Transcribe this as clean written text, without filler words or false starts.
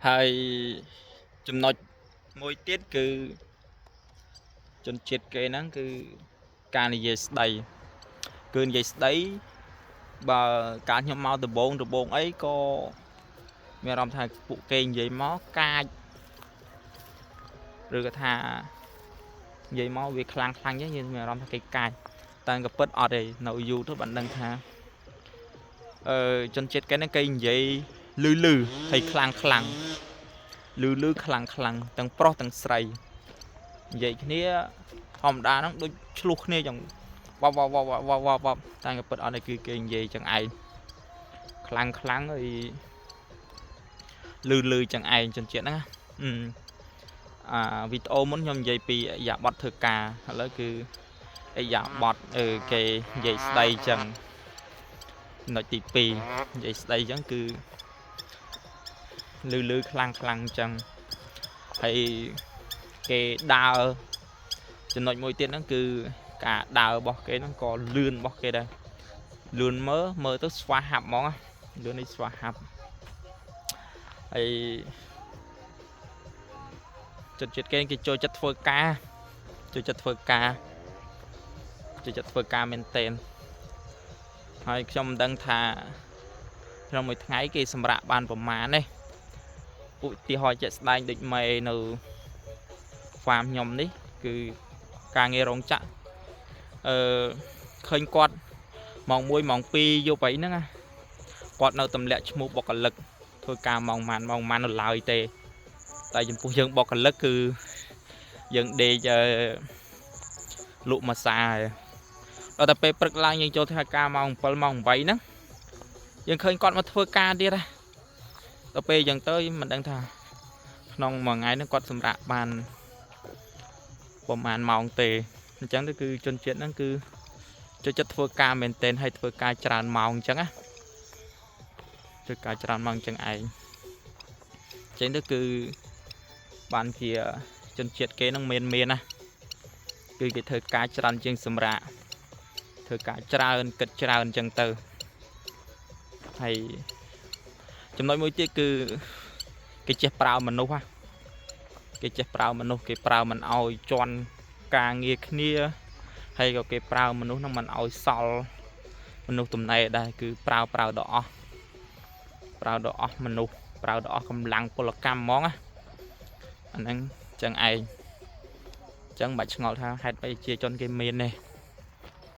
ហើយចំណុចមួយទៀតគឺជនជាតិគេហ្នឹងគឺការនិយាយស្ដីគឺនិយាយស្ដីបើការខ្ញុំមកដំបងអីក៏មានអារម្មណ៍ថាពួកគេនិយាយមកកាចឬក៏ថានិយាយមកវាខ្លាំងចឹងយើងមានអារម្មណ៍ថាគេកាចតែក៏ពិតអត់ទេនៅយូរទៅបានដឹងថាជនជាតិគេហ្នឹងគេនិយាយលឺហើយខ្លាំងលឺខ្លាំងទាំងប្រុសទាំងស្រីនិយាយគ្នាធម្មតាហ្នឹងដូចឆ្លោះគ្នាចឹងវ៉ាតែក៏ពិតអត់ទេគឺគេនិយាយចឹងឯងខ្លាំងហើយលឺចឹងឯងជនជាតិហ្នឹងវីដេអូមុនខ្ញុំនិយាយពីឥរិយាបថធ្វើការឥឡូវគឺឥរិយាបថគេនិយាយស្ដីចឹងចំណុចទី2និយាយស្ដីចឹងគឺលឺខ្លាំងចឹងហើយគេដើរចំណុចមួយទៀតហ្នឹងគឺការដើររបស់គេហ្នឹងក៏លឿនរបស់គេដែរលឿនមើលទៅស្វាហាប់ហ្មងលឿននេះស្វាហាប់ហើយចិត្តចិត្តគេចូលចិត្តធ្វើការមែនទែនហើយខ្ញុំមិនដឹងថាក្នុងមួយថ្ងៃគេសម្រាកបានប្រមាណទេឧទាហរណ៍ជាក់ស្ដែងដូចមេនៅហ្វាមខ្ញុំនេះគឺការងាររោងចក្រឃើញគាត់ម៉ោង1ម៉ោង2យប់អីហ្នឹងគាត់នៅទម្លាក់ឈ្មោះបុគ្គលិកធ្វើការម៉ោងម៉ាននៅឡើយទេតែចំពោះយើងបុគ្គលិកគឺយើងដេកលក់ម៉ាសាហើយដល់តែពេលព្រឹកឡើងយើងចូលធ្វើការម៉ោង7ម៉ោង8ហ្នឹងយើងឃើញគាត់មកធ្វើការទៀតដល់ពេលអញ្ចឹងទៅមិនដឹងថាក្នុងមួយថ្ងៃហ្នឹងគាត់សម្រាកបានប្រហែលម៉ោងទេអញ្ចឹងទៅគឺជនជាតិហ្នឹងគឺចូលចិត្តធ្វើការមែនទែនហើយធ្វើការច្រើនម៉ោងអញ្ចឹងធ្វើការច្រើនម៉ោងអញ្ចឹងឯងអញ្ចឹងទៅគឺបានជាជនជាតិគេហ្នឹងមានណាគឺគេធ្វើការច្រើនជាងសម្រាកធ្វើការច្រើនគិតច្រើនអញ្ចឹងទៅហើយចំណុចមួយទៀតគឺគេចេះប្រើមនុស្សគេប្រើមិនអោយជន់ការងារគ្នាហើយក៏គេប្រើមនុស្សហ្នឹងមិនអោយសល់មនុស្សទំនេរដែរគឺប្រើដល់អស់មនុស្សប្រើដល់អស់កម្លាំងពលកម្មហ្មងអាហ្នឹងចឹងឯងចឹងមិនឆ្ងល់ថាហេតុអីជាជនគេមានទេ